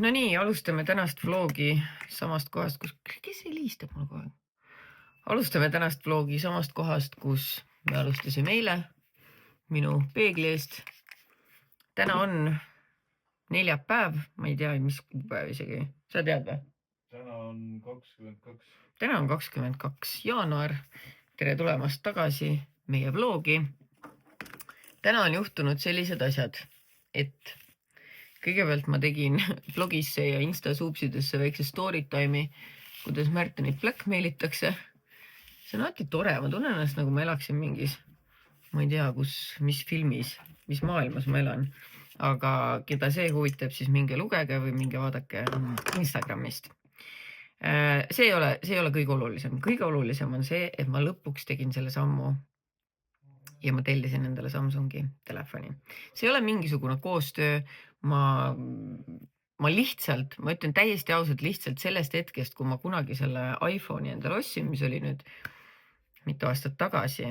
No nii, alustame tänast vlogi samast kohast, kes helistab mul kogu aeg? Alustame tänast vlogi samast kohast, kus me alustasime eile minu peegli eest. Täna on neljapäev, ma ei tea, mis kuupäev isegi. Sa tead või? Täna on 22. Täna on 22. jaanuar. Tere tulemast tagasi meie vlogi. Täna on juhtunud sellised asjad, et kõigepealt ma tegin blogisse ja Insta suupsidesse väikse story time'i, kuidas Märtenit blackmailitakse. See on alati tore, ma tunnen ennast nagu ma elaksin mingis, ma ei tea, mis filmis, mis maailmas ma elan. Aga keda see huvitab, siis minge lugege või minge vaadake Instagramist. See ei ole kõige olulisem. Kõige olulisem on see, et ma lõpuks tegin selle sammu ja ma tellisin endale Samsungi telefoni. See ei ole mingisugune koostöö. Ma ütlen täiesti ausalt lihtsalt sellest hetkest, kui ma kunagi selle iPhone'i endale ostsin, mis oli nüüd mitu aastat tagasi.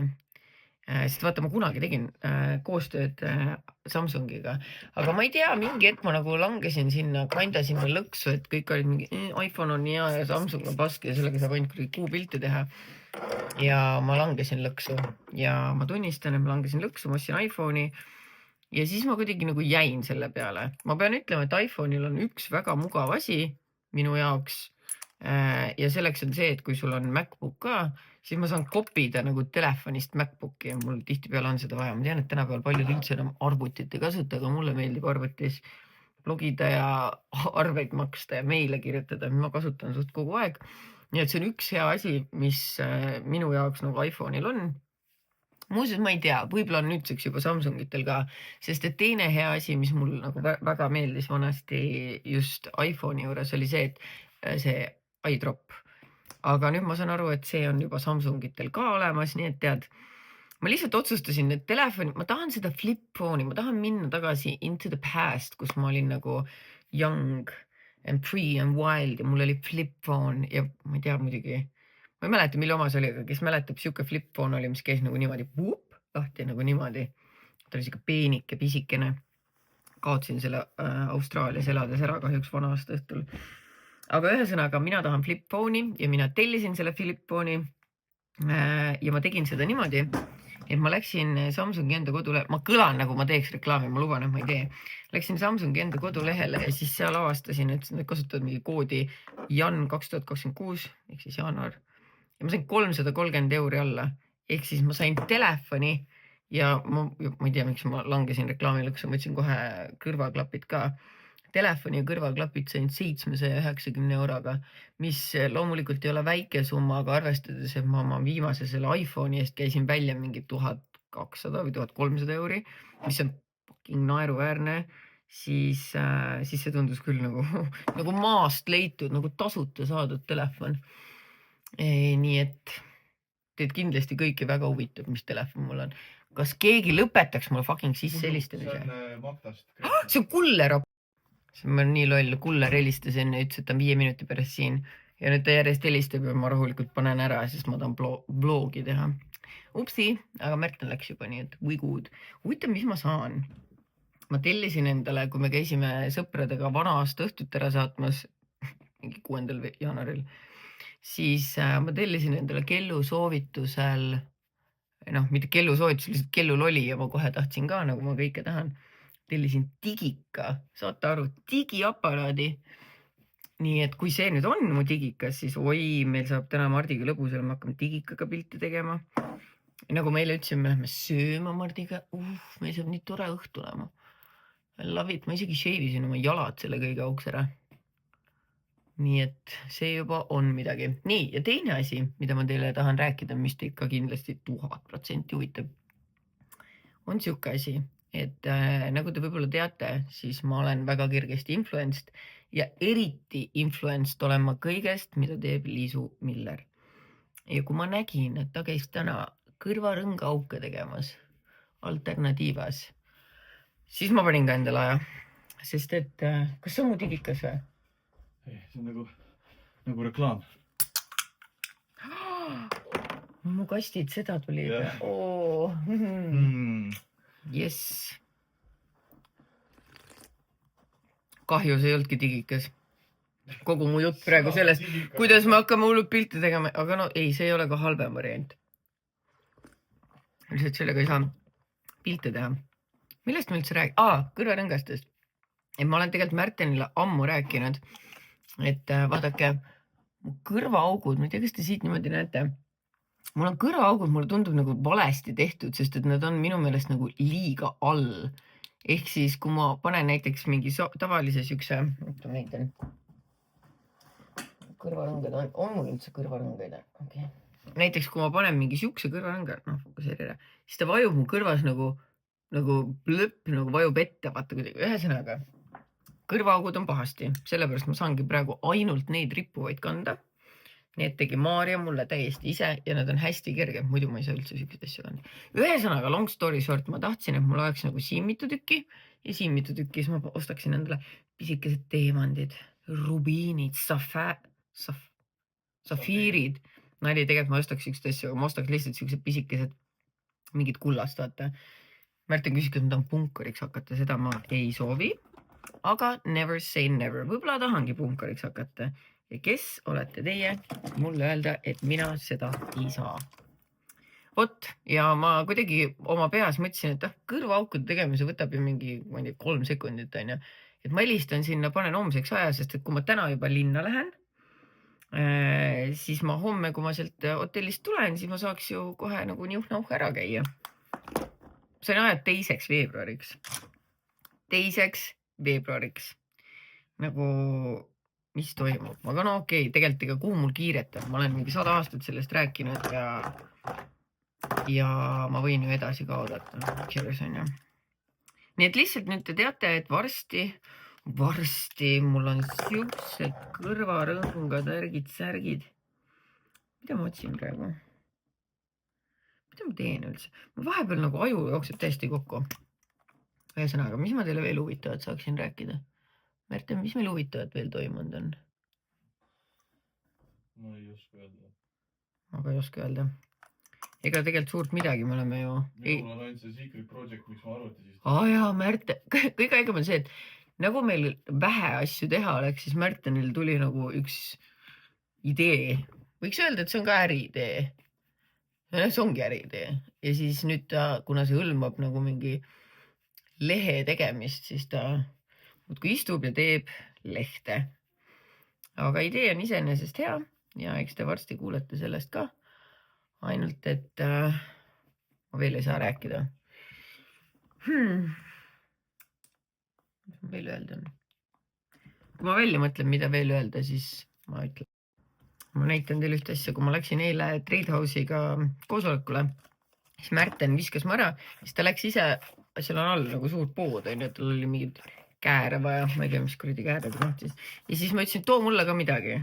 Sest vaata, ma kunagi tegin koostööd Samsungiga, aga ma ei tea, mingi hetk ma nagu langesin sinna, kandasin veel lõksu, et kõik olid mingi iPhone on hea ja Samsung on pask ja sellega saab ainult kuupilte teha. Ja ma langesin lõksu ja ma tunnistan, et ma langesin lõksu, ma ostsin iPhone'i ja siis ma kuidagi nagu jäin selle peale. Ma pean ütlema, et iPhone'il on üks väga mugav asi minu jaoks ja selleks on see, et kui sul on MacBook ka, siis ma saan kopida nagu telefonist MacBooki ja mul tihtipeale on seda vaja. Ma tean, et tänapäeval paljud üldse enam arvutit ei kasuta, aga mulle meeldib arvutis blogida ja arveid maksta ja meile kirjutada. Ma kasutan suht kogu aeg. Nii et see on üks hea asi, mis minu jaoks nagu iPhone'il on. Muuseas, ma ei tea, võib-olla on nüüdseks juba Samsungitel ka, sest et teine hea asi, mis mul nagu väga meeldis vanasti just iPhone'i juures oli see, et see iDrop. Aga nüüd ma saan aru, et see on juba Samsungitel ka olemas, nii et tead, ma lihtsalt otsustasin, et telefoni, ma tahan seda flip phone'i, ma tahan minna tagasi into the past, kus ma olin nagu young and free and wild ja mul oli flip phone ja ma ei tea muidugi, ma ei mäleta, mille oma see oli, aga kes mäletab, siuke flip phone oli, mis käis nagu niimoodi lahti nagu niimoodi. Ta oli siuke peenike, pisikene. Kaotsin selle Austraalias elades ära kahjuks vana aasta õhtul. Aga ühesõnaga, mina tahan flip phone'i ja mina tellisin selle flip phone'i ja ma tegin seda niimoodi, et ma läksin Samsungi enda kodulehele, ma kõlan nagu ma teeks reklaami, ma luban, et ma ei tee. Läksin Samsungi enda kodulehele ja siis seal avastasin, et nad kasutavad mingi koodi Jan 2026 ehk siis jaanuar. Ja ma sain 330 € alla, ehk siis ma sain telefoni ja ma ei tea, miks ma langesin reklaamilõksu, ma võtsin kohe kõrvaklapid ka. Telefoni ja kõrvaklapid sain 790 €, mis loomulikult ei ole väike summa, aga arvestades, et ma oma viimase selle iPhone'i eest käisin välja mingi 1200 või 1300 €, mis on fucking naeruväärne, siis see tundus küll nagu maast leitud, nagu tasuta saadud telefon. Nii et teid kindlasti kõiki väga huvitab, mis telefon mul on. Kas keegi lõpetaks mulle fucking sisse helistamise? See on Magdast. See on Kuller. Ma olen nii loll, Kuller helistas enne, ütles, et ta on 5 minuti pärast siin ja nüüd ta järjest helistab ja ma rahulikult panen ära, sest ma tahan vlogi teha. Upsi, aga Märten läks juba, nii et we good. Huvitav, mis ma saan? Ma tellisin endale, kui me käisime sõpradega vana aasta õhtut ära saatmas, mingi 6. jaanuaril, siis ma tellisin endale kellu soovitusel, mitte kellu soovitusel, lihtsalt kellul oli ja ma kohe tahtsin ka, nagu ma kõike tahan. Tellisin digika, saate aru, digiaparaadi. Nii et kui see nüüd on mu digikas, siis oi, meil saab täna Mardiga lõbusel, me hakkame digikaga pilti tegema. Ja nagu meile ütlesime, me lähme sööma Mardiga, meil saab nii tore õhtu olema. Love it, ma isegi shave'isin oma jalad selle kõige auks ära. Nii et see juba on midagi. Nii, ja teine asi, mida ma teile tahan rääkida, mis te ikka kindlasti 1000% huvitab, on siuke asi, et nagu te võib-olla teate, siis ma olen väga kergesti influenced ja eriti influenced olen ma kõigest, mida teeb Liisu Miller. Ja kui ma nägin, et ta käis täna kõrvarõngauke tegemas alternatiivas, siis ma panin ka endale aja, sest et kas see on mu digikas või? Ei, see on nagu reklaam. Mu kastid seda tulid. Yes. kahju, see ei olnudki digikas. Kogu mu jutt praegu sellest, kuidas me hakkame hullult pilte tegema, aga no ei, see ei ole ka halvem variant. Lihtsalt sellega ei saa pilte teha. Millest ma üldse räägin? Kõrvarõngastest. Et ma olen tegelikult Märtenile ammu rääkinud, et vaadake, mu kõrvaaugud, ma ei tea, kas te siit niimoodi näete. Mul on kõrvaaugud, mulle tundub nagu valesti tehtud, sest et nad on minu meelest nagu liiga all. Ehk siis, kui ma panen näiteks mingi tavalise siukse, ma näitan, kõrvarõngad on mul üldse kõrvarõngaid? Okay. Näiteks, kui ma panen mingi siukse kõrvarõnga, fokuseerida, siis ta vajub mu kõrvas nagu vajub ette, vaata kuidagi. Ühesõnaga, kõrvaaugud on pahasti, sellepärast ma saangi praegu ainult neid rippuvaid kanda. Need tegi Maarja mulle täiesti ise ja nad on hästi kerged, muidu ma ei saa üldse siukseid asju kanda. Ühesõnaga, long story short, ma tahtsin, et mul oleks nagu siin mitu tükki ja siin mitu tükki, siis ma ostaksin endale pisikesed teemandid, rubiinid, safiirid. Nali, tegelikult ma ostaks siukseid asju, aga ma ostaks lihtsalt siuksed pisikesed mingid kullast, vaata. Märten küsis, kas ma tahan punkariks hakata, seda ma ei soovi, aga never say never. Võib-olla tahangi punkariks hakata. Ja kes olete teie mulle öelda, et mina seda ei saa. Vot, ja ma kuidagi oma peas mõtlesin, et kõrvaaukude tegemise võtab ju mingi 3 sekundit, on ju. Et ma helistan sinna, panen homseks aja, sest et kui ma täna juba linna lähen, siis ma homme, kui ma sealt hotellist tulen, siis ma saaks ju kohe nagu niuh-nauh ära käia. Sain ajad 2. veebruariks. 2. veebruariks. Nagu, mis toimub? Aga no okei, tegelikult ega kuhu mul kiiretab. Ma olen mingi 100 aastat sellest rääkinud ja ma võin ju edasi ka oodata. Nii et lihtsalt nüüd te teate, et varsti mul on siuksed kõrvarõngad, särgid. Mida ma otsin praegu? Mida ma teen üldse? Ma vahepeal nagu aju jookseb täiesti kokku. Ühesõnaga, mis ma teile veel huvitavat saaksin rääkida? Märten, mis meil huvitavat veel toimunud on? Ma ei oska öelda. Aga ei oska öelda. Ega tegelikult suurt midagi me oleme ju... Minul on ainult see secret project, miks ma arvati siis... Jaa, Märten. Kõige aegam on see, et nagu meil vähe asju teha oleks, siis Märtenil tuli nagu üks idee. Võiks öelda, et see on ka äriidee. See ongi äriidee. Ja siis nüüd ta, kuna see hõlmab nagu mingi lehe tegemist, siis ta muudkui istub ja teeb lehte. Aga idee on iseenesest hea ja eks te varsti kuulete sellest ka. Ainult, et ma veel ei saa rääkida. Mis ma veel öelda on? Kui ma välja mõtlen, mida veel öelda, siis ma ütlen. Ma näitan teile ühte asja, kui ma läksin eile Tradehouse'iga koosolekule, siis Märten viskas ma ära, siis ta läks ise, seal on all nagu suur pood, tal oli mingid kääre vaja, ma ei tea, mis kuradi kääred mahtis. Ja siis ma ütlesin, too mulle ka midagi.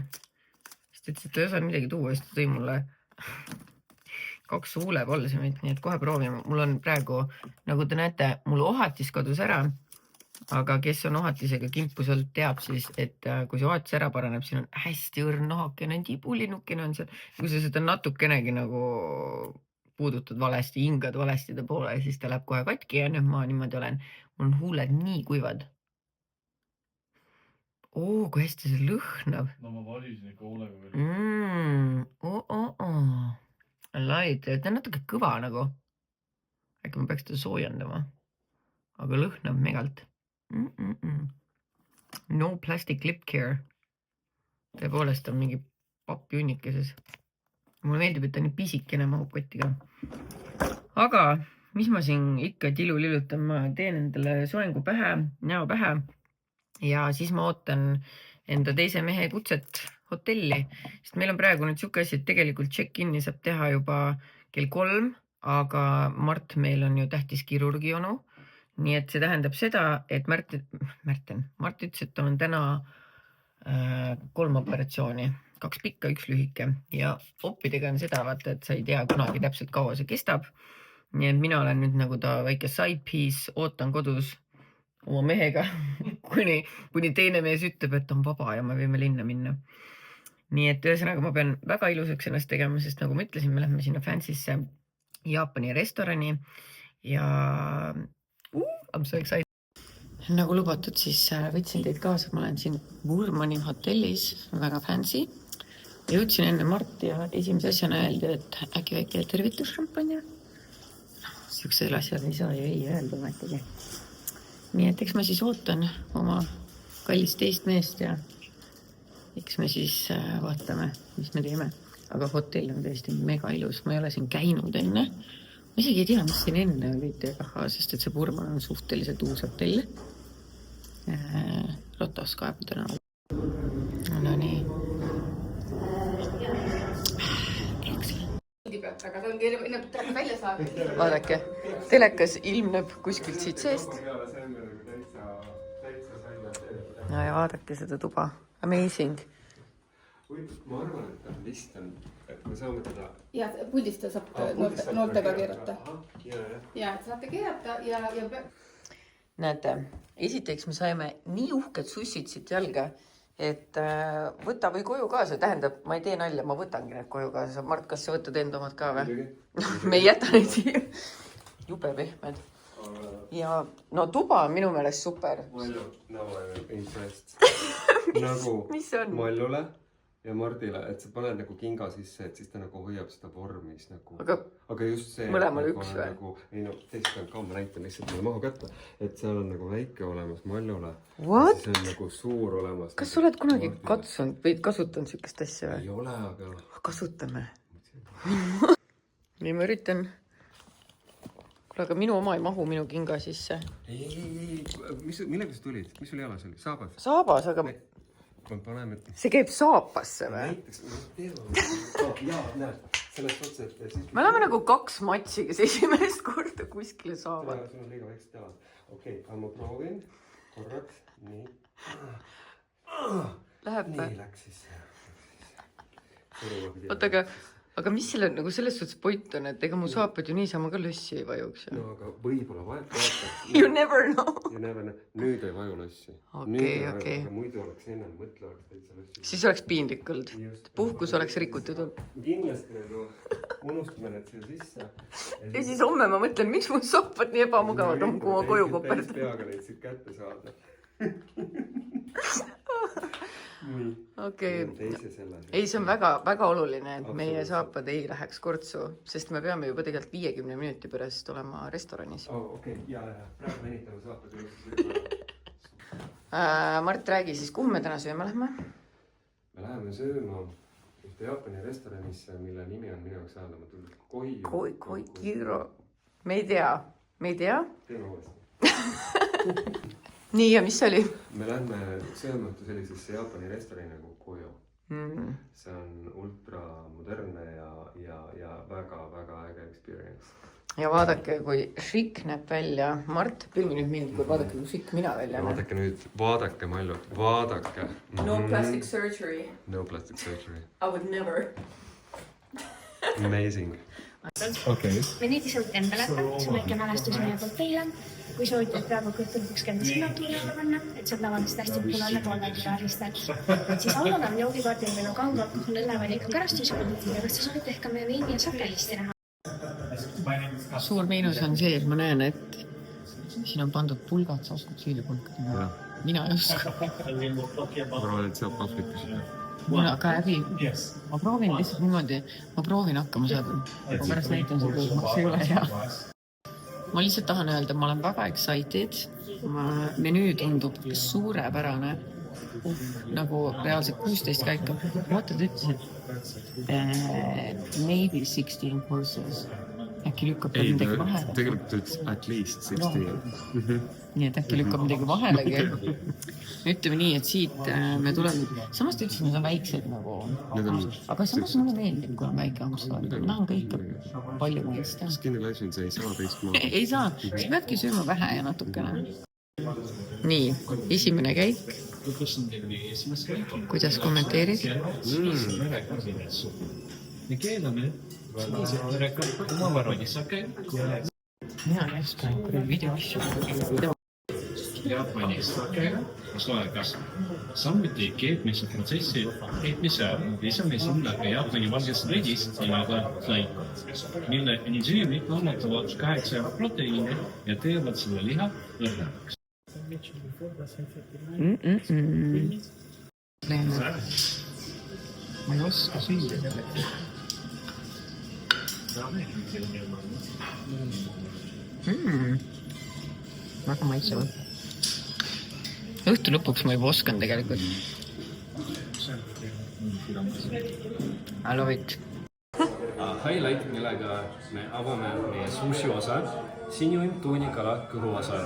Siis ta ütles, et ta ei osanud midagi tuua, siis ta tõi mulle 2 huulepolsemit, nii et kohe proovime. Mul on praegu, nagu te näete, mul ohatis kadus ära, aga kes on ohatisega kimpusalt teab siis, et kui see ohatis ära paraneb, siin on hästi õrn nohakene, tibulinnukene on seal. Kui sa seda natukenegi nagu puudutad valesti, hingad valestide poole, siis ta läheb kohe katki ja nüüd ma niimoodi olen. Mul on huuled nii kuivad. Kui hästi see lõhnab. No ma valisin ikka hoolega veel. Laid, ta on natuke kõva nagu. Äkki ma peaks teda soojendama. Aga lõhnab megalt. No plastic lip care. Tõepoolest on mingi papp junnikeses. Mulle meeldib, et ta nii pisikene mahub kotti ka. Aga mis ma siin ikka tilulilutan, ma teen endale soengu pähe, näo pähe. Ja siis ma ootan enda teise mehe kutset hotelli. Sest meil on praegu nüüd siuke asi, et tegelikult check-in'i saab teha juba kell 3, aga Mart meil on ju tähtis kirurgionu. Nii et see tähendab seda, et Mart ütles, et on täna 3 operatsiooni, 2 pikka, 1 lühike. Ja oppidega on seda, vaata, et sa ei tea kunagi täpselt kaua see kestab. Nii et mina olen nüüd nagu ta väike side piece, ootan kodus oma mehega, kuni teine mees ütleb, et on vaba ja me võime linna minna. Nii et ühesõnaga ma pean väga ilusaks ennast tegema, sest nagu ma ütlesin, me lähme sinna fancy'sse Jaapani restorani ja I'm so excited. Nagu lubatud, siis võtsin teid kaasa, ma olen siin Burmani hotellis, väga fancy. Jõudsin enne Mart ja esimese asjana öeldi, et äkki väike tervitusšampanja. Siuksel asjal ei saa ju ei öelda mõttegi. Nii et eks ma siis ootan oma kallist teist meest ja eks me siis vaatame, mis me teeme. Aga hotell on tõesti mega ilus, ma ei ole siin käinud enne. Ma isegi ei tea, mis siin enne oli TKH, sest et see Burman on suhteliselt uus hotell. Rotos Kaebu tänaval. No nii. Aga ta on keeruline välja saada. Vaadake, telekas ilmneb kuskilt siit seest. No ja vaadake seda tuba. Amazing. Ma arvan, et ta vist on, et me saame teda... Ja puldist ta saab nooltega keerata. Ja, saate keerata ja... Näete, esiteks me saime nii uhked sussid siit jalga, et võta või koju kaasa. Tähendab, ma ei tee nalja, ma võtangi need koju kaasa. Mart, kas sa võtad enda omad ka või? Me ei jäta neid siia. Jube pehmed. Ja no tuba on minu meelest super. Mallu, no I'm impressed. Nagu Mallule ja Mardile, et sa paned nagu kinga sisse, et siis ta nagu hoiab seda vormis nagu. Aga just see... Mõlemal üks või? Nagu, ei no, teist peab ka ma näitan lihtsalt mulle maha kätte, et seal on nagu väike olemas Mallule. What? Siis on nagu suur olemas. Kas sa oled kunagi katsunud või kasutanud sükest asja või? Ei ole, aga... Kasutame. Nii ma üritan. Kuule, aga minu oma ei mahu minu kinga sisse. Ei. Millega sa tulid? Mis sul jalas oli? Saabas? Saabas, aga... See käib saapasse või? Näiteks, jaa, näed, selles suhtes, et siis... Me oleme nagu 2 matši, kes esimest korda kuskile saavad. Sul on liiga väiksed jalad. Okei, ma proovin korraks. Nii. Läheb või? Nii läks siis. Oota, aga mis selle nagu selles suhtes point on, et ega mu saapad ju niisama ka lössi ei vajuks. No aga võib-olla vaata. You never know. Nüüd ei vaju lössi. Okei. Aga muidu oleks ennem, mõtle oleks täitsa lössi. Siis oleks piinlikult. Puhkus oleks rikutud. Kindlasti nagu unustame need siia sisse. Ja siis homme ma mõtlen, miks mu saapad nii ebamugavad on, kui ma koju koperd. Täis peaga neid siit kätte saada. Okei. Ei, see on väga oluline, et meie saapad ei läheks kortsu, sest me peame juba tegelikult 50 minuti pärast olema restoranis. Okei, ja praegu venitame saapad. Mart, räägi siis, kuhu me täna sööma lähme? Me läheme sööma ühte Jaapani restoranisse, mille nimi on minu jaoks ajal. Koikiro. Me ei tea. Teeme uuesti. Nii, ja mis see oli? Me lähme sööma sellisesse Jaapani restorani nagu Koyo. See on ultramodernne ja väga äge experience. Ja vaadake, kui šik näeb välja. Mart, filmi nüüd mind, kui vaadake, kui šik mina välja näeb. Vaadake nüüd, vaadake Mallu, vaadake. No plastic surgery. No plastic surgery. I would never. Amazing. Okay. Menüüdiselt endale, see väike mälestus meie poolt teile. Kui soovitad praegu kõrtulikuks käida sinnatuuri alla panna, et saab lavandist hästi punane kolmekiralistel. Siis allal on joogikaardil meil on kange alkohol, õlle või ikka kärastusjoogi ja kas sa soovid ehk ka meie veini ja sakelist näha? Suur miinus on see, et ma näen, et siin on pandud pulgad, sa oskad süüdipulkadega. Mina ei oska. Ma arvan, et saab Afrikas. Mul aga äbi. Ma proovin lihtsalt niimoodi, ma proovin hakkama saada. Ma pärast näitan seda, et see ei ole hea. Ma lihtsalt tahan öelda, ma olen väga excited. Menüü tundub suurepärane. Nagu reaalselt 16 käika. Vaata, ta ütles, et maybe 16 courses. Äkki lükkab ta midagi vahele. Tegelikult ütles at least 16. Nii, et äkki lükkab midagi vahelegi. Ütleme nii, et siit me tuleme... Samas ta ütles, et need on väiksed nagu... Aga samas mulle meeldib, kui on väike Amsterdam. Ma tahan kõike palju mõista. Skinny Legends ei saa teist maha. Ei saa. Sa peadki sööma vähe ja natukene. Nii, esimene käik. Kuidas kommenteerid? Me keelame Mina ei oska video asju. Jaapanis soekas. Samuti keetmise protsessi keetmise lisamise ka Jaapani valgest rõdist nimega saiko, mille ensüümid annetavad 8 proteiine ja teevad selle liha õrnaks. Ma ei oska süüa. Väga maitsev. Õhtu lõpuks ma juba oskan tegelikult. I love it. Highlight, millega me avame meie sushi osa, sinuim tuunikala kõhuosa.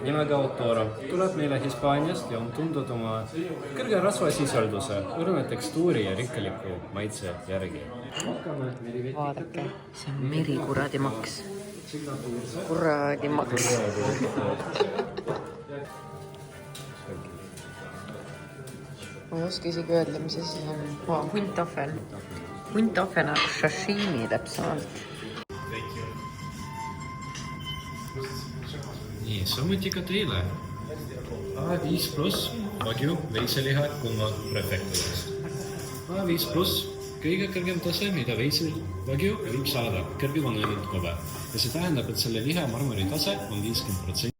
Nimega Otoro tuleb meile Hispaaniast ja on tuntud oma kõrge rasvasisalduse, õrna tekstuuri ja rikkaliku maitse järgi. Vaadake, see on merikuradi maks. Kuradi maks. Ma ei oska isegi öelda, mis see siis on. Huntahven. Huntahvena sashimi täpsemalt. Nii, samuti ka teile. A5+ Wagyu veiseliha Kuma prefektuurist. A5+, kõige kõrgem tase, mida veisel Wagyu võib saada, kõrgem on ainult kobe. Ja see tähendab, et selle liha marmori tase on 50%.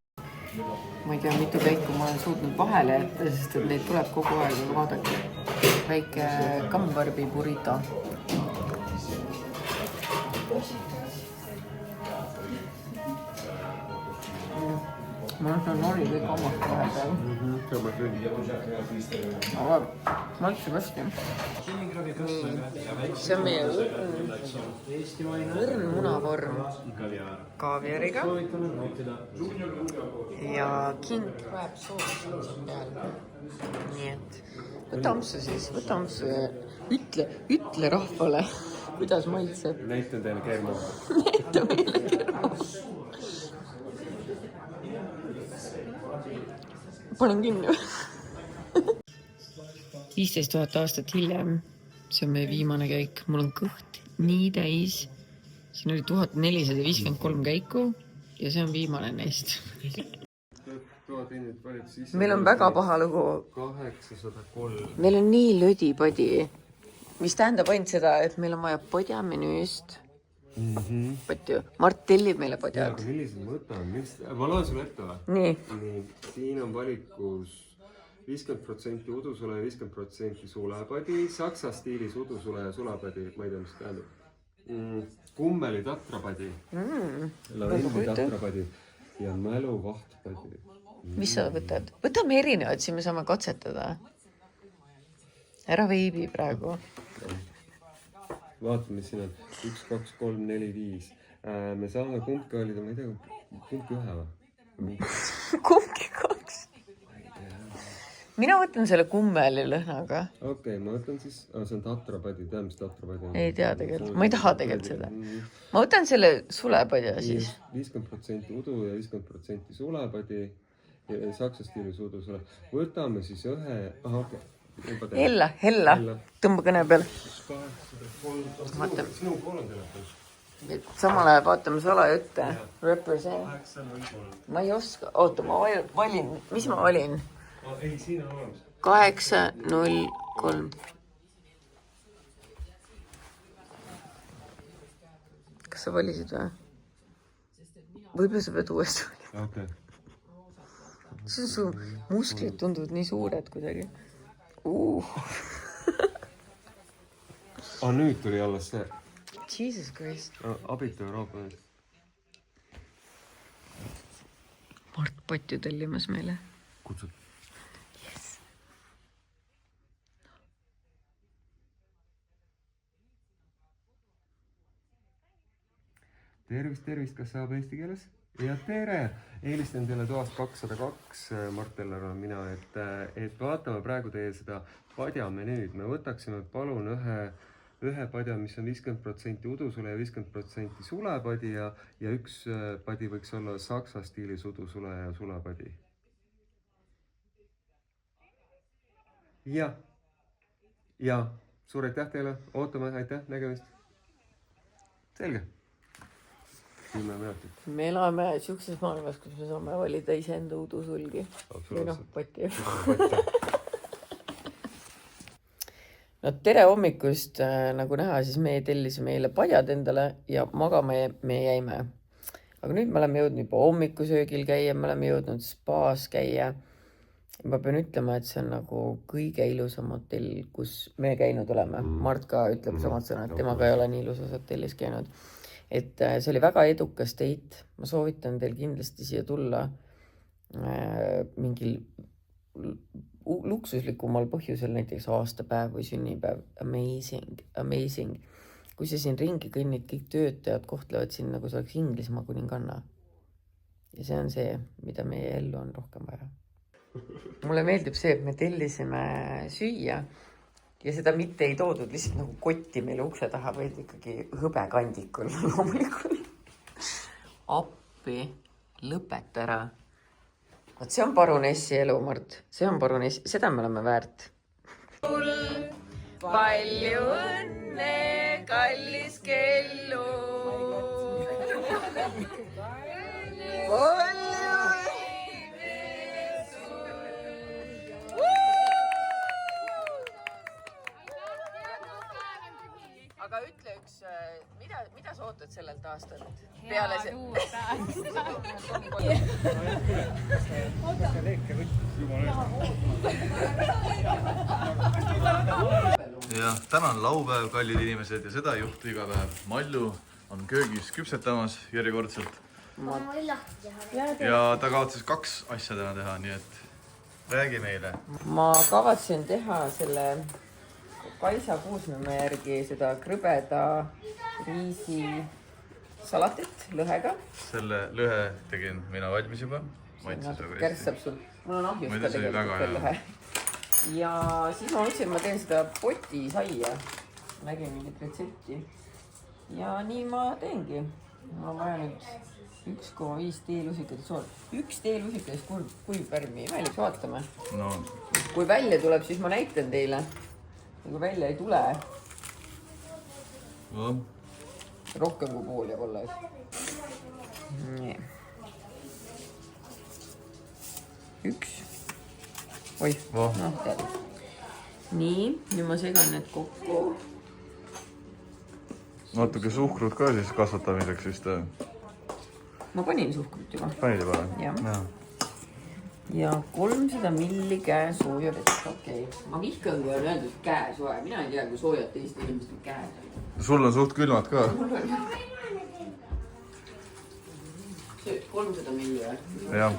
Ma ei tea, mitu käiku ma olen suutnud vahele jätta, sest et neid tuleb kogu aeg, aga vaadake. Väike kambarbi burrito. Ma olen nori kõik omast vahepeal. Aga maitseb hästi. See on meie õrn munavorm kaaviariga ja king crab sauce peal. Nii et võta ampsu siis, võta ampsu ja ütle rahvale, kuidas maitseb. Näitan teile kerma. Näita meile kerma. Panen kinni. 15 000 aastat hiljem. See on meie viimane käik. Mul on kõht nii täis. Siin oli 1453 käiku ja see on viimane neist. Meil on väga paha lugu. 803. Meil on nii lödipadi, mis tähendab ainult seda, et meil on vaja podjamenüüst. Mart tellib meile podjad. Aga millised ma võtan? Ma loen sulle ette või? Nii. Siin on valikus 50% udusule ja 50% sulepadi, saksa stiilis udusule ja sulepadi, ma ei tea, mis tähendab. Kummeli tatrapadi, lavendi tatrapadi ja mälu vahtpadi. Mis sa võtad? Võtame erinevad, siin me saame katsetada. Ära veibi praegu. Vaatame, mis siin on. 1, 2, 3, 4, 5. Me saame kumbki valida, ma ei tea, kumbki ühe või? Kumbki 2. Mina võtan selle kummeli lõhnaga. Okei, ma võtan siis, see on tatrapadi, tead mis tatrapadi on? Ei tea tegelikult, ma ei taha tegelikult seda. Ma võtan selle sulepadja siis. 50% udu ja 50% sulepadi ja saksa stiilis udusule. Võtame siis ühe, okei. Hella, tõmba kõne peal. Vaatame. Sinu pool on telefon. Samal ajal vaatame salajutte. Represent. Ma ei oska. Oota, ma valin. Mis ma valin? Ei, siin on olemas. 803. Kas sa valisid või? Võib-olla sa pead uuesti valima. Okei. Su musklid tunduvad nii suured kuidagi. Nüüd tuli alles see. Jesus Christ. Abitu Euroopa eest. Mart Patju tellimas meile. Kutsud. Yes. Tervist, kas saab eesti keeles? Ja tere! Eelistan teile toast 202, Mart Eller olen mina, et vaatame praegu teie seda padjamenüüd. Me võtaksime palun ühe padja, mis on 50% udusule ja 50% sulepadi ja üks padi võiks olla saksa stiilis udusule ja sulepadi. Ja, suur aitäh teile, ootame, aitäh, nägemist. Selge. 10 minutit. Me elame siukses maailmas, kus me saame valida iseenda udusulgi. Või noh, pati. No tere hommikust, nagu näha, siis me tellisime eile padjad endale ja magama me jäime. aga nüüd me oleme jõudnud juba hommikusöögil käia, me oleme jõudnud spaas käia. Ma pean ütlema, et see on nagu kõige ilusam hotell, kus me käinud oleme. Mart ka ütleb samad sõnad, et temaga ei ole nii ilusas hotellis käinud. Et see oli väga edukas date. Ma soovitan teil kindlasti siia tulla mingil luksuslikumal põhjusel, näiteks aastapäev või sünnipäev. Amazing. Kui sa siin ringi kõnnid, kõik töötajad kohtlevad siin nagu see oleks Inglismaa kuninganna. Ja see on see, mida meie ellu on rohkem vaja. Mulle meeldib see, et me tellisime süüa ja seda mitte ei toodud lihtsalt nagu kotti meile ukse taha, vaid ikkagi hõbekandikul loomulikult. Appi, lõpeta ära. Vaat see on parunessi elu, Mart. See on parunessi, seda me oleme väärt. Palju õnne, kallis kellu. Aga ütle üks, mida sa ootad sellelt aastalt? Peale see... Ja täna on laupäev, kallid inimesed, ja seda ei juhtu iga päev. Mallu on köögis küpsetamas järjekordselt. Ja ta kavatses 2 asja täna teha, nii et räägi meile. Ma kavatsen teha selle Kaisa Kuusmäe järgi seda krõbeda riisi salatit lõhega. Selle lõhe tegin mina valmis juba. Kärssab sul. Mul on ahjus ka tegelikult lõhe. Ja siis ma mõtlesin, et ma teen seda poti saia. Nägin mingit retsepti. Ja nii ma teengi. Ma vaja nüüd 1,5 teelusikat sool. 1 teelusikas kuiv pärmi. Imelik, vaatame. No. Kui välja tuleb, siis ma näitan teile. Ja kui välja ei tule, rohkem kui pool jääb olla. Nii. 1. Oi, tead. Nii, nüüd ma segan need kokku. Natuke suhkrut ka siis kasvatamiseks vist. Ma panin suhkrut juba. Panid juba? Jah. Ja 300 milli käesooja vett. Okei. Ma vihkan, kui on öeldud käesooja. Mina ei tea, kui soojad teist inimestel käes. Sul on suht külmad ka. 300 milli või? Jah.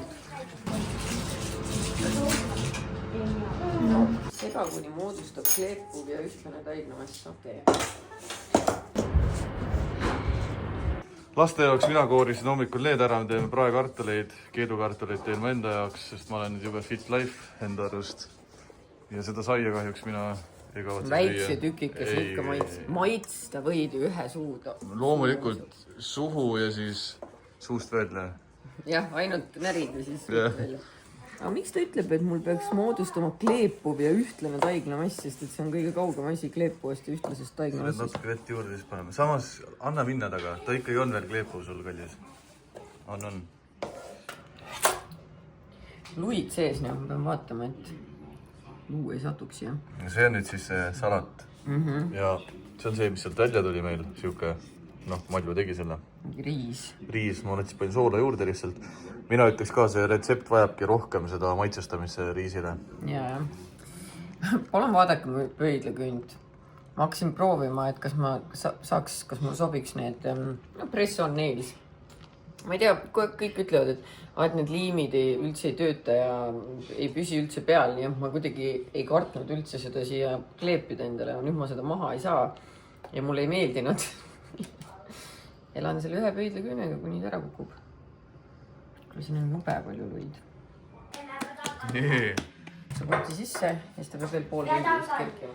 No, sega kuni moodustab kleepuv ja ühtlane taignamass. Okei. Laste jaoks mina koorisin hommikul need ära, me teeme praekartuleid, keedukartuleid teen ma enda jaoks, sest ma olen nüüd juba fit life enda arust. Ja seda saia kahjuks mina ei kavatse süüa. Väikse tükikes ikka maitsta võid ju ühe suuda. Loomulikult suhu ja siis suust välja. Jah, ainult närid või siis suust välja. Aga miks ta ütleb, et mul peaks moodustama kleepuv ja ühtlane taiglamass, sest et see on kõige kaugem asi kleepuvast ja ühtlasest taiglamassist? Natuke vett juurde siis paneme. Samas, anna minna taga. Ta ikkagi on veel kleepuv sul, kallis. On. Luid sees, ma pean vaatama, et luu ei satuks, jah. See on nüüd siis see salat. Ja see on see, mis sealt välja tuli meil. Siuke, Malva tegi selle. Riis, ma nüüd siis panin soola juurde lihtsalt. Mina ütleks ka, see retsept vajabki rohkem seda maitsestamisse riisile. Jaa. Palun vaadake mu pöidlakünd. Ma hakkasin proovima, et kas mul sobiks need press-on nails. Ma ei tea, kõik ütlevad, et need liimid üldse ei tööta ja ei püsi üldse peal. Nii et ma kuidagi ei kartnud üldse seda siia kleepida endale. Nüüd ma seda maha ei saa ja mulle ei meeldinud. Elan selle ühe pöidlaküünega, kuni ta ära kukub. Siin on jube palju luid. Nii. Sa kotti sisse ja siis ta peab veel pool veidist kerkima.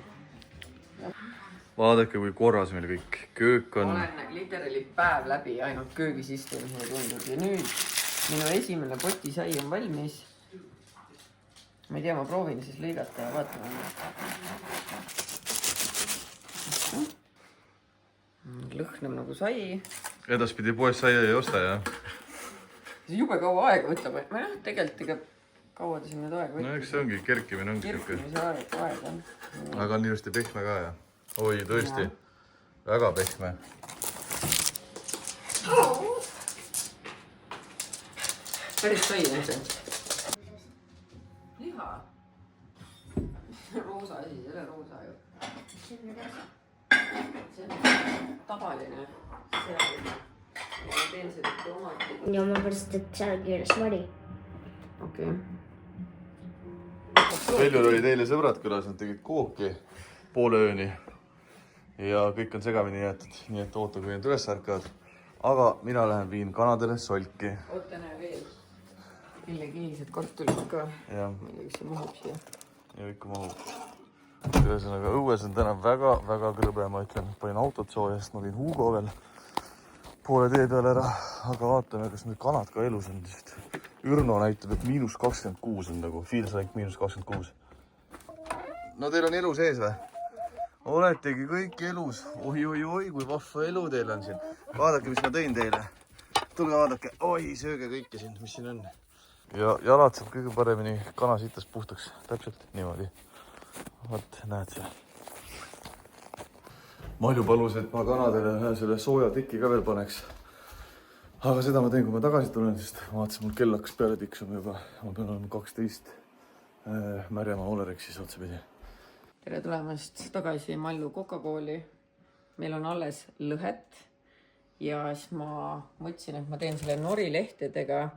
Vaadake, kui korras meil kõik. Köök on... Ma olen literally päev läbi ainult köögis istunud, mulle tundub. Ja nüüd minu esimene potisai on valmis. Ma ei tea, ma proovin siis lõigata ja vaatame. Lõhnab nagu sai. Edaspidi poes saia ei osta, jah? See jube kaua aega võtab. Ma tegelikult kaua ta siin nüüd aega võtab. No eks see ongi, kerkimine ongi siuke. Kerkimise aeg on. Aga on ilusti pehme ka, jah? Oi, tõesti. Väga pehme. päris sai on see. Liha. Roosa asi, see ei ole roosa ju. See on tavaline seadus. Ma teen seda tomatiga. Ja ma pärast, et seal keeles vari. Okei. Peljul oli teile sõbrad külas, nad tegid kooki poole ööni ja kõik on segamini jäetud, nii et oota, kui nad üles ärkavad. Aga mina lähen viin kanadele solki. Oota, näe veel. Keeled kartulid ka. Ja, Ma ei tea, kas see mahub siia. ja ikka mahub. Ühesõnaga, õues on täna väga krõbe, ma ütlen. Panin autot sooja, sest ma viin Hugo veel poole tee peale ära. Aga vaatame, kas need kanad ka elus on. Ürno näitab, et -26 on nagu. Feels like -26. No teil on elu sees või? Oletegi kõik elus. Oi, kui vahva elu teil on siin. Vaadake, mis ma tõin teile. Tulge vaadake. Oi, sööge kõike siin, mis siin on. Ja jalad saab kõige paremini kanasitast puhtaks. Täpselt niimoodi. Vot, näed see. Malju palus, et ma kanadele ühe selle sooja teki ka veel paneks. Aga seda ma teen, kui ma tagasi tulen, sest vaatasin, mul kell hakkas peale tiksuma juba. Ma pean olema 12 Märjamaa Olerexis otsapidi. Tere tulemast tagasi Mallu Coca-Cooli. Meil on alles lõhet. Ja siis ma mõtlesin, et ma teen selle norilehtedega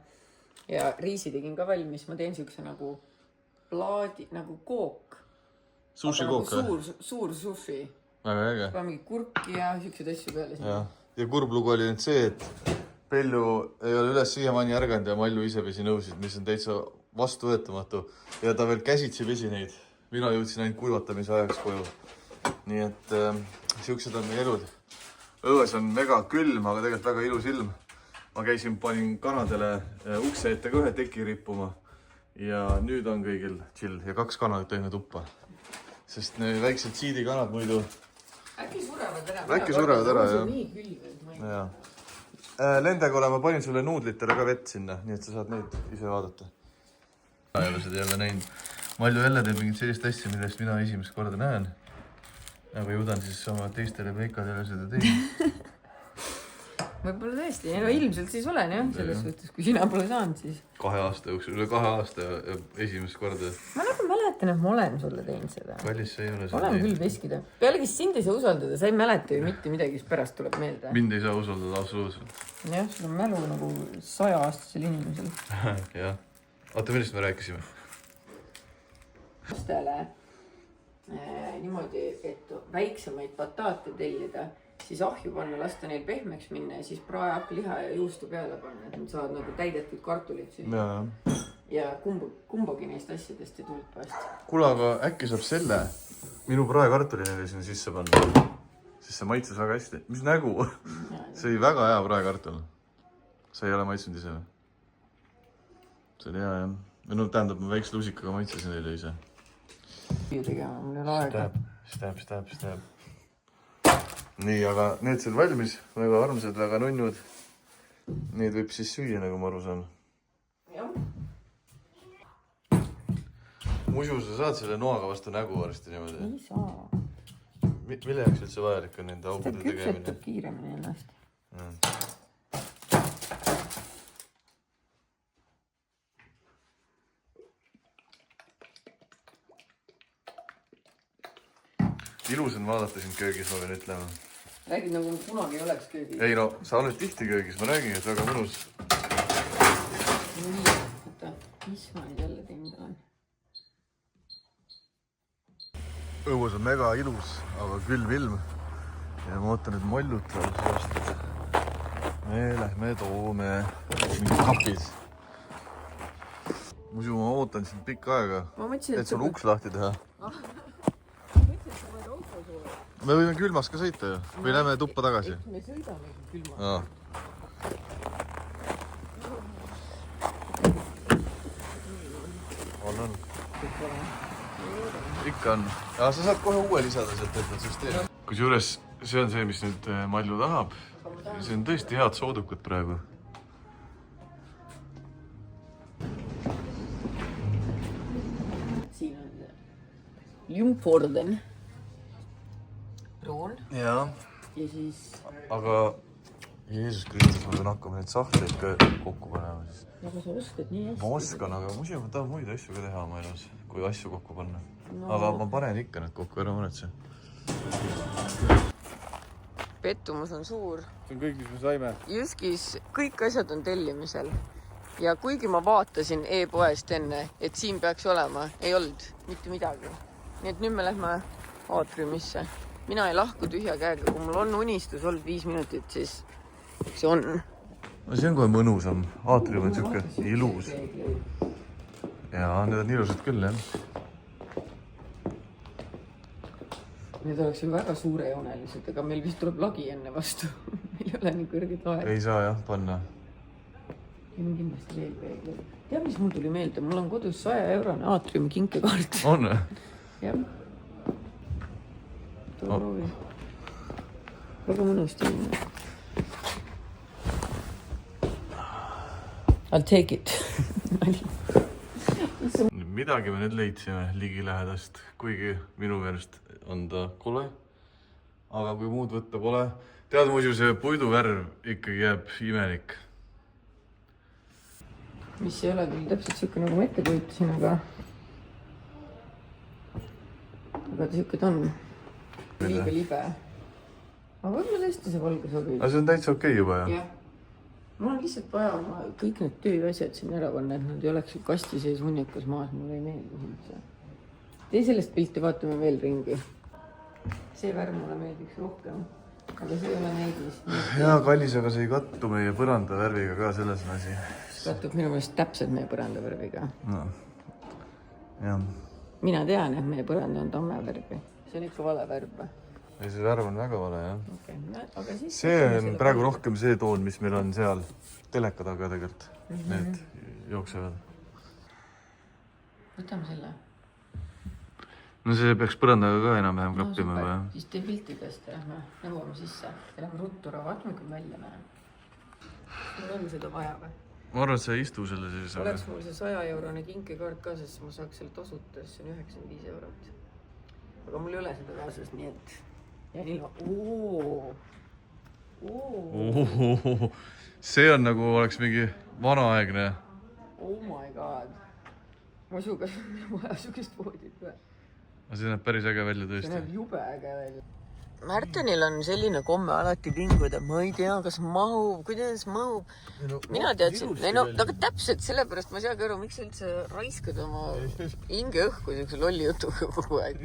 ja riisi tegin ka valmis. Ma teen siukse nagu plaadi, nagu kook. Sushi kook või? Suur sushi. Väga äge. Ka mingi kurki ja siukseid asju peale. Ja kurb lugu oli nüüd see, et Pelju ei ole üles siiamaani ärganud ja Malju ise pesi nõusid, mis on täitsa vastuvõetamatu. Ja ta veel käsitsi pesi neid. Mina jõudsin ainult kuivatamise ajaks koju. Nii et siuksed on meie elud. Õues on mega külm, aga tegelikult väga ilus ilm. Ma käisin, panin kanadele ukse ette ka ühe teki rippuma. Ja nüüd on kõigil chill. Ja 2 kanad tõime tuppa. Sest need väiksed siidikanad muidu... Äkki surevad ära. Äkki surevad ära, jah. Nii külm, et ma ei... Ja. Lendega ma panin sulle nuudlitele ka vett sinna, nii et sa saad neid ise vaadata. Ma ei ole seda jälle näinud. Malju jälle teeb mingit sellist asja, millest mina esimest korda näen. Aga juudan siis oma teistele peikadele seda teinud. Võib-olla tõesti. No ilmselt siis olen jah, selles suhtes, kui sina pole saanud, siis... 2 aasta jooksul, üle 2 aasta ja esimest korda. Ma nagu mäletan, et ma olen sulle teinud seda. Kallis, sa ei ole seda olen küll veskida. Pealegi sind ei saa usaldada, sa ei mäleta ju mitte midagi, mis pärast tuleb meelde. Mind ei saa usaldada absoluutselt. Jah, sul on mälu nagu 100-aastasel inimesel. Jah. Oota, millest me rääkisime? Lastele niimoodi, et väiksemaid bataate tellida, siis ahju panna, lasta neil pehmeks minna ja siis praehakkliha ja juustu peale panna, et nad saavad nagu täidetud kartulid süüa. Ja kumbagi neist asjadest ei tulpa hästi. Kuule, aga äkki saab selle minu praekartuli neile sinna sisse panna. Siis see maitses väga hästi. Mis nägu? See oli väga hea praekartul. Sa ei ole maitsnud ise või? See oli hea, jah. No tähendab, ma väikse lusikaga maitsesin neile ise. Tegema, mul ei ole aega. Stab. Nii, aga need seal valmis. Väga armsad, väga nunnud. Need võib siis süüa, nagu ma aru saan. Jah. Muidu sa saad selle noaga vastu nägu varsti niimoodi. Ei saa. Mille jaoks üldse vajalik on nende augude Seda tegemine? küpsetab kiiremini ennast. Ilus on vaadata sind köögis, ma pean ütlema. Räägid nagu kunagi ei oleks köögis. Ei no, sa oled tihti köögis, ma räägin, et väga mõnus. Nii, oota, mis ma nüüd jälle teinud olen? Õues on mega ilus, aga külm ilm. Ja ma ootan, et Maljut veel sellest. Me lähme toome mingid kapid. Muidu ma ootan sind pikka aega, et sul uks lahti teha. Me võime külmas ka sõita ju. Või lähme tuppa tagasi? Me sõidame külmas. On. Ikka on. Ja sa saad kohe uue lisada sealt ette süsteemi. Kusjuures see on see, mis nüüd Malju tahab. See on tõesti head soodukad praegu. Siin on Ljungforden. Roon. Jaa. Ja siis... Aga Jeesus Kristus, ma pean hakkama neid sahtleid ka kokku panema siis. Aga sa oskad nii hästi. Ma oskan, aga muidu ma tahan muid asju ka teha oma elus, kui asju kokku panna. Aga ma panen ikka need kokku, ära muretse. Pettumus on suur. See on kõik, mis me saime. Jyskis kõik asjad on tellimisel. Ja kuigi ma vaatasin e-poest enne, et siin peaks olema, ei olnud mitte midagi. Nii et nüüd me lähme aatriumisse. Mina ei lahku tühja käega, kui mul on unistus olnud 5 minutit, siis see on. No see on kohe mõnusam. Aatrium on siuke ilus. Jaa, need on ilusad küll, jah. Need oleks ju väga suurejoonelised, aga meil vist tuleb lagi enne vastu. Meil ei ole nii kõrged aeg. Ei saa jah panna. Siin on kindlasti veel peegleid. Tead, mis mul tuli meelde? Mul on kodus 100-eurone aatriumi kinkekaart. On? Jah. Tule proovi. Väga mõnust inimene. I'll take it. Midagi me nüüd leidsime ligilähedast, kuigi minu meelest on ta kole. Aga kui muud võtta pole, tead muidu see puiduvärv ikkagi jääb imelik. Mis ei ole küll täpselt siuke nagu ma ette kujutasin, aga ta siuke ta on. Liiga libe. Aga võib-olla tõesti see valge sobib. Aga see on täitsa okei juba, jah? Jah. Mul on lihtsalt vaja kõik need tööasjad siin ära panna, et nad ei oleks kasti sees hunnikas maas, mulle ei meeldi üldse. Tee sellest pilti, vaatame veel ringi. See värv mulle meeldiks rohkem, aga see ei ole neidis. Jaa, kallis, aga see ei kattu meie põranda värviga ka, selles on asi. See kattub minu meelest täpselt meie põranda värviga. No. Jah. Mina tean, et meie põranda on tamme värvi. See on ikka vale värv. Ei, see värv on väga vale, jah. Okay. Aga siis See on praegu rohkem see toon, mis meil on seal teleka taga tegelikult. Need jooksevad. Võtame selle. No see peaks põrandaga ka enam-vähem klappima super. või? Siis tee piltidest ja lähme nõuame sisse. Ja lähme ruttu ära, vaatame kui välja näeb. Mul on seda vaja või? Ma arvan, et sa ei istu selle sees. Oleks mul see 100-eurone kinkekaart kaasas, ma saaks selle tasuta, see on 95 eurot. Aga mul ei ole seda kaasas, nii et... Ja nii See on nagu oleks mingi vanaaegne. Oh my god. Ma usu, kas on vaja sugust voodit või? See näeb päris äge välja See tõesti. näeb jube äge välja. Märtenil on selline komme alati pinguda, ma ei tea, kas mahub, kuidas mahub. Mina teadsin, aga täpselt sellepärast ma ei saagi aru, miks sa üldse raiskad oma hinge õhku siukse lolli jutuga kogu aeg.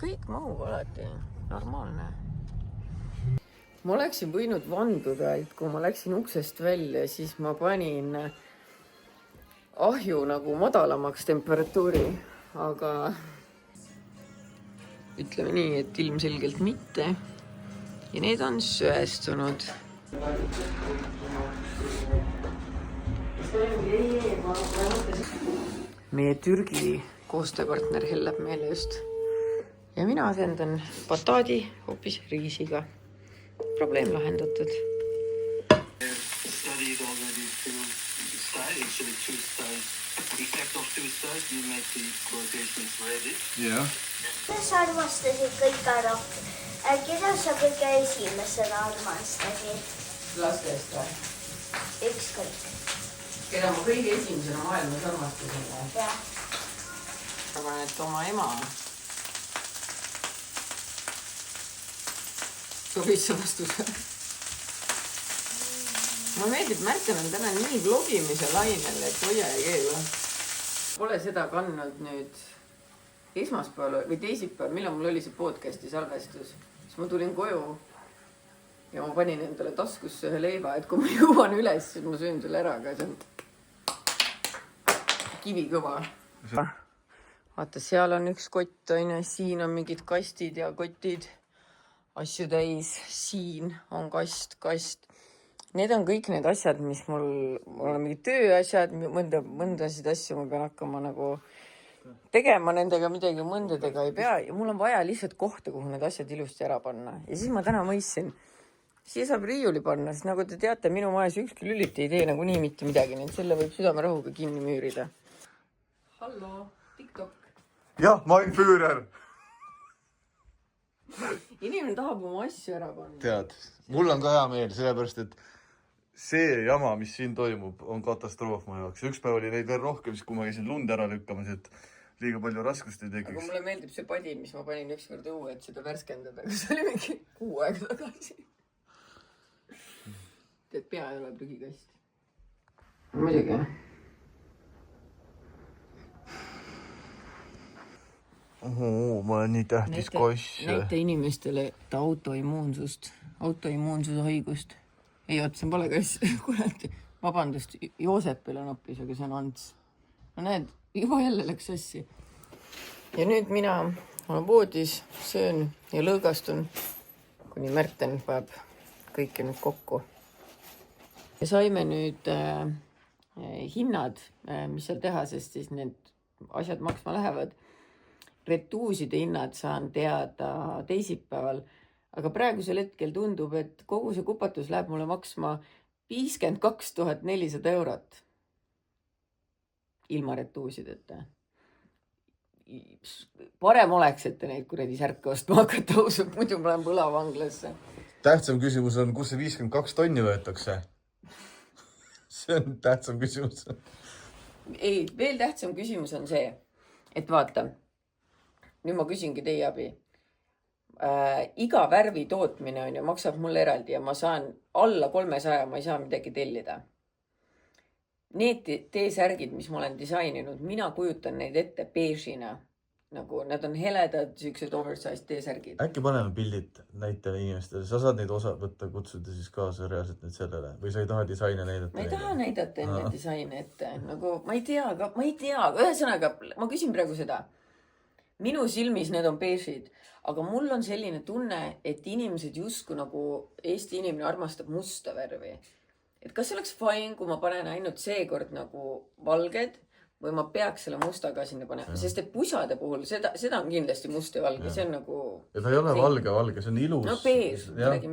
Kõik mahub alati, normaalne. Ma oleksin võinud vanduda, et kui ma läksin uksest välja, siis ma panin ahju nagu madalamaks temperatuuri, aga ütleme nii, et ilmselgelt mitte. Ja need on söestunud. Meie Türgi koostööpartner hellab meile just. Ja mina asendan bataadi hoopis riisiga. Probleem lahendatud. Studied already two styles. Effect of two styles, you make the quotations ready. Jah. Kuidas armastasid kõik ära? Keda sa kõige esimesena armastasid? Lastest või? Ükskõik. Keda ma kõige esimesena maailmas armastasin või? Jah. Arvan, et oma ema. Sobis see vastus või? Mulle meeldib, Märten on täna nii vlogimise lainel, et hoia ja keela. Pole seda kandnud nüüd esmaspäeval või teisipäeval, millal mul oli see podcasti salvestus. Siis ma tulin koju ja ma panin endale taskusse ühe leiva, et kui ma jõuan üles, siis ma söön selle ära, aga see on kivikõva. Vaata, seal on üks kott, siin on mingid kastid ja kotid, asju täis, siin on kast. Need on kõik need asjad, mis mul on mingid tööasjad, mõndasid asju ma pean hakkama nagu tegema nendega midagi, mõndadega ei pea. Ja mul on vaja lihtsalt kohta, kuhu need asjad ilusti ära panna. Ja siis ma täna mõistsin, siia saab riiuli panna, sest nagu te teate, minu majas ükski lüliti ei tee nagu nii mitte midagi, nii et selle võib südamerahuga kinni müürida. Hallo, TikTok. Jah, mein Führer. inimene tahab oma asju ära panna. tead, mul on ka hea meel, sellepärast et see jama, mis siin toimub, on katastroof mu jaoks. Üks päev oli neid veel rohkem, siis kui ma käisin lund ära lükkamas, et liiga palju raskust ei aga tekiks. mulle meeldib see padi, mis ma panin ükskord õue, et seda värskendada, aga see oli mingi 6 aega tagasi. Tead, pea ei ole prügikast. Muidugi. Ma olen nii tähtis koss. Näite inimestele autoimmuunsust, autoimmuunsuse haigust. Ei, oot, see on vale kass. Kurat, vabandust, Joosepil on hoopis, aga see on Ants. No näed, juba jälle läks sassi. Ja nüüd mina olen voodis, söön ja lõõgastun, kuni Märten paneb kõike nüüd kokku. Ja saime nüüd hinnad, mis seal teha, sest siis need asjad maksma lähevad. Retuuside hinnad saan teada teisipäeval, aga praegusel hetkel tundub, et kogu see kupatus läheb mulle maksma 52 400 eurot. Ilma retuusideta. Parem oleks, et te neid kuradi särke ostma hakata ausalt, muidu ma lähen põlavanglasse. Tähtsam küsimus on, kus see 52 tonni võetakse? See on tähtsam küsimus. Ei, veel tähtsam küsimus on see, et vaata, nüüd ma küsingi teie abi. Iga värvi tootmine on ja maksab mulle eraldi ja ma saan alla 300, ma ei saa midagi tellida. Need T-särgid, mis ma olen disaininud, mina kujutan neid ette beežina. Nagu nad on heledad, siuksed oversized T-särgid. Äkki paneme pildid näitele inimestele. Sa saad neid osa võtta, kutsuda siis kaasa reaalselt nüüd sellele. Või sa ei taha disaine näidata? Ma ei taha näidata enne disaine ette. Nagu, ma ei tea. Ühesõnaga, ma küsin praegu seda. Minu silmis need on beežid, aga mul on selline tunne, et inimesed justkui nagu Eesti inimene armastab musta värvi. Et kas see oleks fine, kui ma panen ainult seekord nagu valged või ma peaks selle musta ka sinna panema, sest et pusade puhul seda on kindlasti must ja valge, see on nagu... Ja ta ei ole valge, see on ilus. No beež.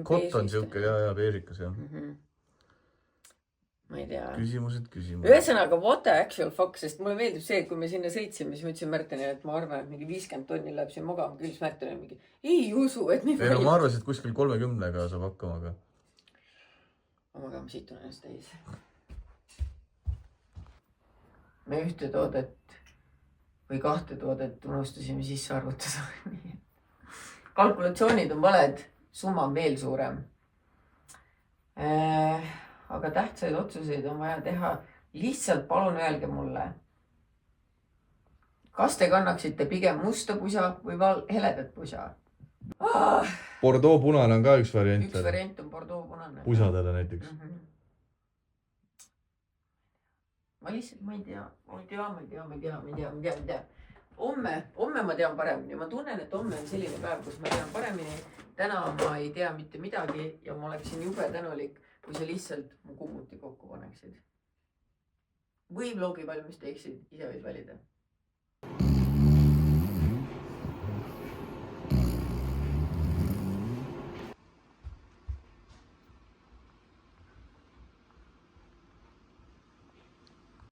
Kott on siuke ja beežikas, jah. Ma ei tea. Küsimused. Ühesõnaga, what the actual fuck, sest mulle meeldib see, et kui me sinna sõitsime, siis ma ütlesin Märtenile, et ma arvan, et mingi 50 tonni läheb siin magama, küll Märtenile mingi, ei usu, et nii palju. Ei, no ma arvasin, et kuskil 30-ga saab hakkama, aga... Ma magama situn ennast täis. Me ühte toodet või 2 toodet unustasime sisse arvutada. Kalkulatsioonid on valed, summa on veel suurem. Aga tähtsaid otsuseid on vaja teha. Lihtsalt palun öelge mulle, kas te kannaksite pigem musta pusa või heledat pusa? Bordeaux punane on ka üks variant. Üks variant on Bordeaux punane. Pusadele näiteks. Ma lihtsalt, ma ei tea. Homme ma tean paremini. Ma tunnen, et homme on selline päev, kus ma tean paremini. Täna ma ei tea mitte midagi ja ma oleksin jube tänulik, kui sa lihtsalt mu kummuti kokku paneksid. Või vlogi valmis teeksid, ise võid valida.